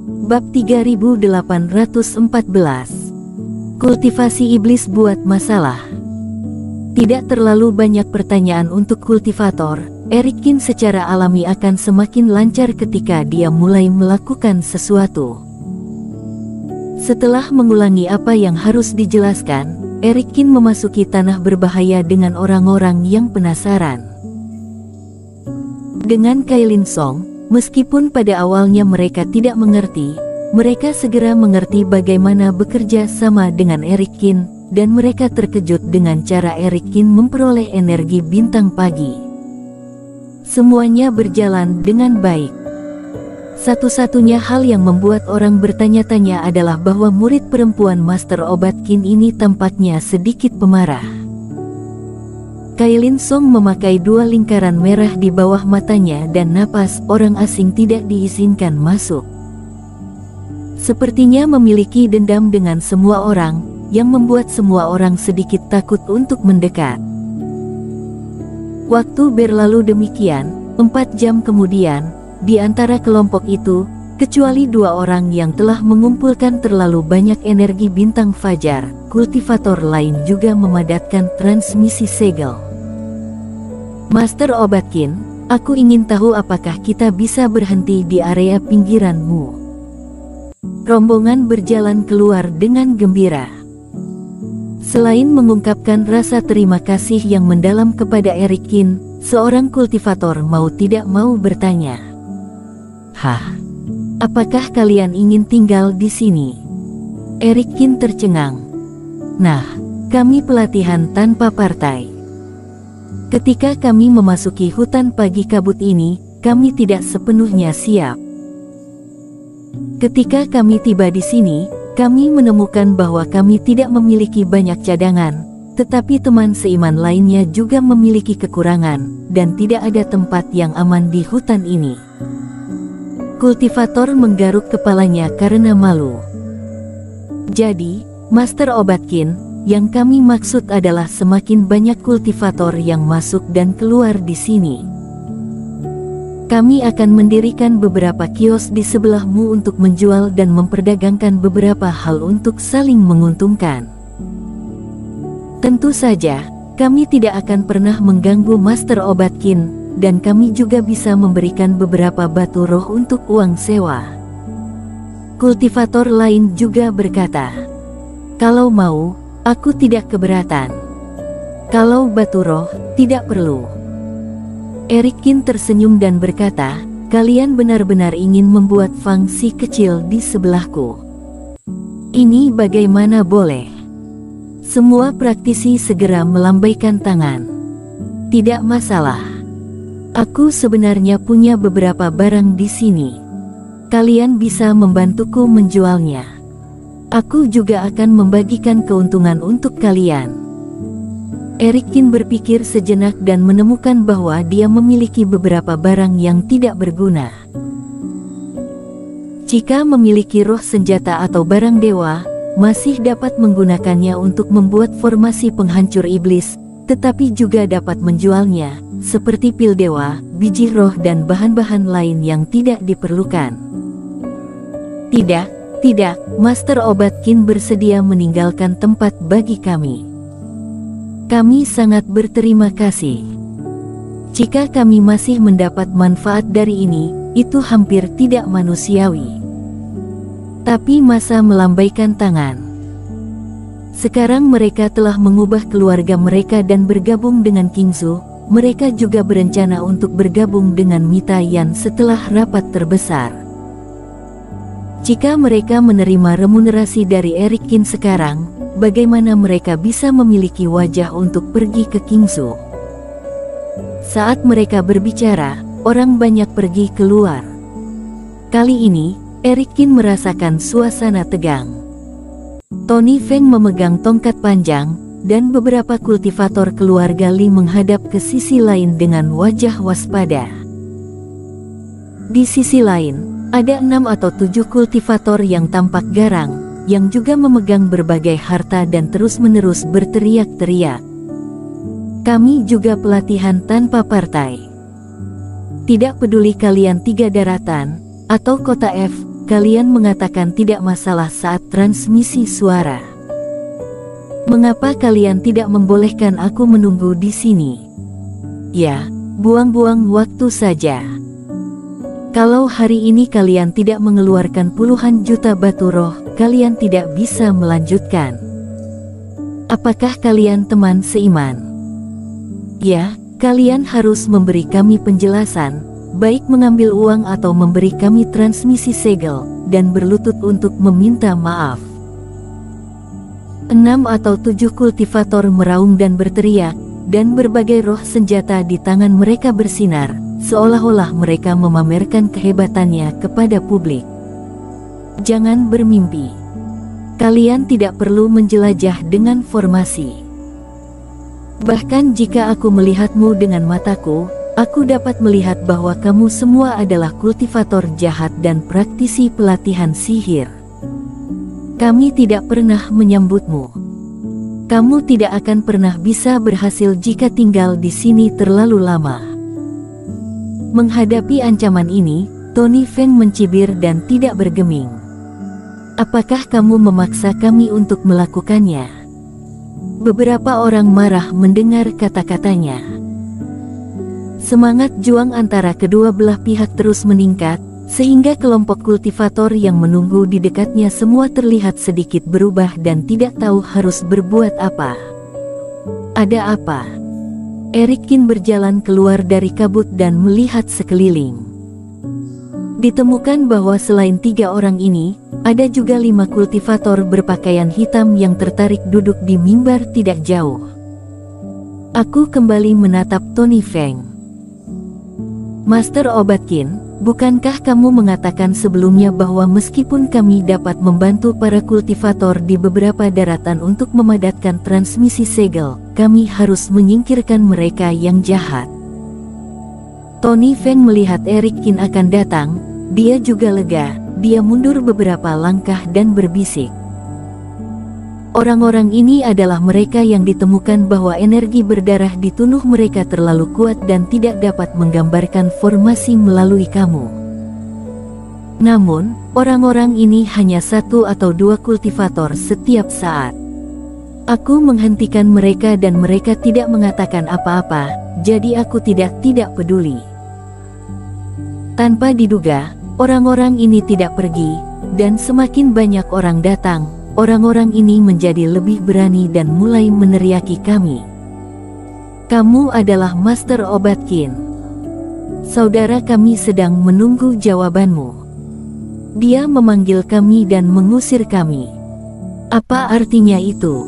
Bab 3814. Kultivasi iblis buat masalah. Tidak terlalu banyak pertanyaan untuk kultivator. Erikin secara alami akan semakin lancar ketika dia mulai melakukan sesuatu. Setelah mengulangi apa yang harus dijelaskan, Erikin memasuki tanah berbahaya dengan orang-orang yang penasaran. Dengan Kailin Song, meskipun pada awalnya mereka tidak mengerti, mereka segera mengerti bagaimana bekerja sama dengan Erikin, dan mereka terkejut dengan cara Erikin memperoleh energi bintang pagi. Semuanya berjalan dengan baik. Satu-satunya hal yang membuat orang bertanya-tanya adalah bahwa murid perempuan Master Obat Qin ini tampaknya sedikit pemarah. Kailin Song memakai 2 lingkaran merah di bawah matanya dan napas orang asing tidak diizinkan masuk. Sepertinya memiliki dendam dengan semua orang, yang membuat semua orang sedikit takut untuk mendekat. Waktu berlalu demikian, 4 jam kemudian, di antara kelompok itu, kecuali 2 orang yang telah mengumpulkan terlalu banyak energi bintang fajar, kultivator lain juga memadatkan transmisi segel. Master Obat Qin, aku ingin tahu apakah kita bisa berhenti di area pinggiranmu. Rombongan berjalan keluar dengan gembira. Selain mengungkapkan rasa terima kasih yang mendalam kepada Erikin, seorang kultivator mau tidak mau bertanya, "Hah? Apakah kalian ingin tinggal di sini?" Erikin tercengang. "Nah, kami pelatihan tanpa partai. Ketika kami memasuki hutan pagi kabut ini, kami tidak sepenuhnya siap. Ketika kami tiba di sini, kami menemukan bahwa kami tidak memiliki banyak cadangan, tetapi teman seiman lainnya juga memiliki kekurangan, dan tidak ada tempat yang aman di hutan ini." Kultivator menggaruk kepalanya karena malu. "Jadi, Master Obat Qin, yang kami maksud adalah semakin banyak kultivator yang masuk dan keluar di sini. Kami akan mendirikan beberapa kios di sebelahmu untuk menjual dan memperdagangkan beberapa hal untuk saling menguntungkan. Tentu saja, kami tidak akan pernah mengganggu Master Obat Qin, dan kami juga bisa memberikan beberapa batu roh untuk uang sewa." Kultivator lain juga berkata, "Kalau mau, aku tidak keberatan. Kalau batu roh, tidak perlu." Erikin tersenyum dan berkata, "Kalian benar-benar ingin membuat fungsi kecil di sebelahku. Ini bagaimana boleh?" Semua praktisi segera melambaikan tangan. "Tidak masalah. Aku sebenarnya punya beberapa barang di sini. Kalian bisa membantuku menjualnya. Aku juga akan membagikan keuntungan untuk kalian." Erikin berpikir sejenak dan menemukan bahwa dia memiliki beberapa barang yang tidak berguna. Jika memiliki roh senjata atau barang dewa, masih dapat menggunakannya untuk membuat formasi penghancur iblis, tetapi juga dapat menjualnya, seperti pil dewa, biji roh dan bahan-bahan lain yang tidak diperlukan. Tidak, Master Obat Qin bersedia meninggalkan tempat bagi kami. Kami sangat berterima kasih. Jika kami masih mendapat manfaat dari ini, itu hampir tidak manusiawi." Tapi masa melambaikan tangan. Sekarang mereka telah mengubah keluarga mereka dan bergabung dengan Kingzu. Mereka juga berencana untuk bergabung dengan Mita Yan setelah rapat terbesar. Jika mereka menerima remunerasi dari Erikin sekarang, bagaimana mereka bisa memiliki wajah untuk pergi ke Kingzu? Saat mereka berbicara, orang banyak pergi keluar. Kali ini, Erikin merasakan suasana tegang. Tony Feng memegang tongkat panjang, dan beberapa kultivator keluarga Li menghadap ke sisi lain dengan wajah waspada. Di sisi lain, ada 6 atau 7 kultivator yang tampak garang, yang juga memegang berbagai harta dan terus-menerus berteriak-teriak. "Kami juga pelatihan tanpa partai. Tidak peduli kalian 3 daratan, atau kota F, kalian mengatakan tidak masalah saat transmisi suara. Mengapa kalian tidak membolehkan aku menunggu di sini? Ya, buang-buang waktu saja. Kalau hari ini kalian tidak mengeluarkan puluhan juta batu roh, kalian tidak bisa melanjutkan. Apakah kalian teman seiman? Ya, kalian harus memberi kami penjelasan, baik mengambil uang atau memberi kami transmisi segel, dan berlutut untuk meminta maaf. 6 atau 7 kultivator meraung dan berteriak, dan berbagai roh senjata di tangan mereka bersinar, seolah-olah mereka memamerkan kehebatannya kepada publik. Jangan bermimpi. Kalian tidak perlu menjelajah dengan formasi. Bahkan jika aku melihatmu dengan mataku, aku dapat melihat bahwa kamu semua adalah kultivator jahat dan praktisi pelatihan sihir. Kami tidak pernah menyambutmu. Kamu tidak akan pernah bisa berhasil jika tinggal di sini terlalu lama. Menghadapi ancaman ini, Tony Feng mencibir dan tidak bergeming. Apakah kamu memaksa kami untuk melakukannya? Beberapa orang marah mendengar kata-katanya. Semangat juang antara kedua belah pihak terus meningkat, sehingga kelompok kultivator yang menunggu di dekatnya semua terlihat sedikit berubah dan tidak tahu harus berbuat apa. Ada apa? Eric Kin berjalan keluar dari kabut dan melihat sekeliling. Ditemukan bahwa selain 3 orang ini, ada juga 5 kultivator berpakaian hitam yang tertarik duduk di mimbar tidak jauh. Aku kembali menatap Tony Feng. Master Obatkin, bukankah kamu mengatakan sebelumnya bahwa meskipun kami dapat membantu para kultivator di beberapa daratan untuk memadatkan transmisi segel, kami harus menyingkirkan mereka yang jahat? Tony Feng melihat Eric Kin akan datang, dia juga lega, dia mundur beberapa langkah dan berbisik. Orang-orang ini adalah mereka yang ditemukan bahwa energi berdarah di tubuh mereka terlalu kuat dan tidak dapat menggambarkan formasi melalui kamu. Namun, orang-orang ini hanya 1 atau 2 kultivator setiap saat. Aku menghentikan mereka dan mereka tidak mengatakan apa-apa, jadi aku tidak peduli. Tanpa diduga, orang-orang ini tidak pergi, dan semakin banyak orang datang. Orang-orang ini menjadi lebih berani dan mulai meneriaki kami. Kamu adalah Master Obatkin. Saudara kami sedang menunggu jawabanmu. Dia memanggil kami dan mengusir kami. Apa artinya itu?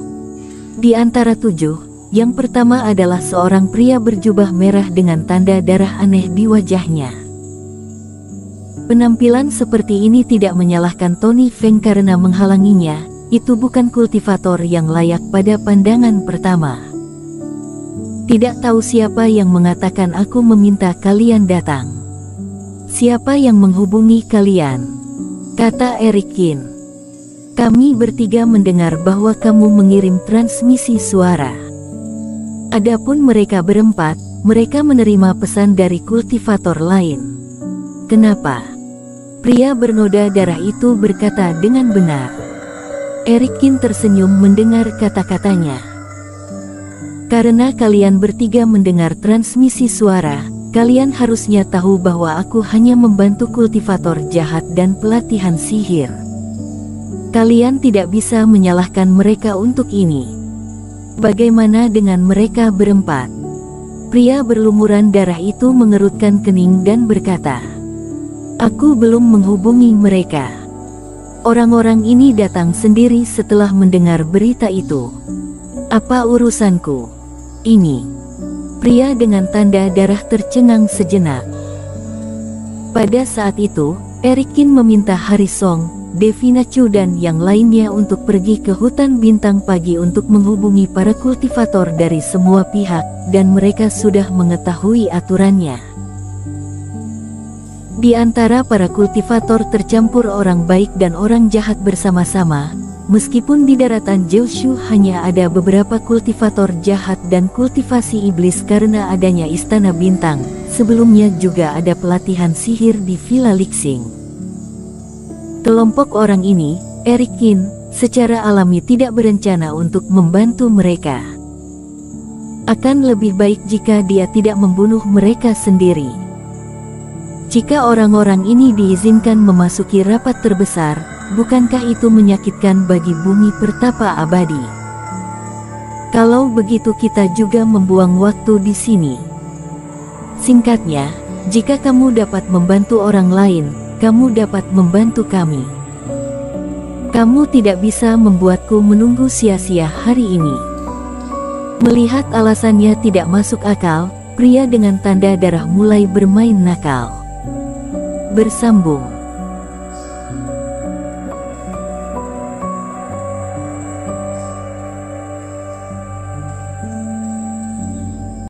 Di antara 7, yang pertama adalah seorang pria berjubah merah dengan tanda darah aneh di wajahnya. Penampilan seperti ini tidak menyalahkan Tony Feng karena menghalanginya. Itu bukan kultivator yang layak pada pandangan pertama. Tidak tahu siapa yang mengatakan aku meminta kalian datang. Siapa yang menghubungi kalian? Kata Eric Kin. Kami bertiga mendengar bahwa kamu mengirim transmisi suara. Adapun mereka berempat, mereka menerima pesan dari kultivator lain. Kenapa? Pria bernoda darah itu berkata dengan benar. Eric Kin tersenyum mendengar kata-katanya. Karena kalian bertiga mendengar transmisi suara, kalian harusnya tahu bahwa aku hanya membantu kultivator jahat dan pelatihan sihir. Kalian tidak bisa menyalahkan mereka untuk ini. Bagaimana dengan mereka berempat? Pria berlumuran darah itu mengerutkan kening dan berkata, aku belum menghubungi mereka. Orang-orang ini datang sendiri setelah mendengar berita itu. Apa urusanku? Ini. Pria dengan tanda darah tercengang sejenak. Pada saat itu, Eric Kin meminta Hari Song, Devina Chu dan yang lainnya untuk pergi ke hutan bintang pagi untuk menghubungi para kultivator dari semua pihak, dan mereka sudah mengetahui aturannya. Di antara para kultivator tercampur orang baik dan orang jahat bersama-sama, meskipun di daratan Jiushu hanya ada beberapa kultivator jahat dan kultivasi iblis karena adanya istana bintang, sebelumnya juga ada pelatihan sihir di Villa Lixing. Kelompok orang ini, Eric Kin, secara alami tidak berencana untuk membantu mereka. Akan lebih baik jika dia tidak membunuh mereka sendiri. Jika orang-orang ini diizinkan memasuki rapat terbesar, bukankah itu menyakitkan bagi bumi pertapa abadi? Kalau begitu kita juga membuang waktu di sini. Singkatnya, jika kamu dapat membantu orang lain, kamu dapat membantu kami. Kamu tidak bisa membuatku menunggu sia-sia hari ini. Melihat alasannya tidak masuk akal, pria dengan tanda darah mulai bermain nakal. Bersambung.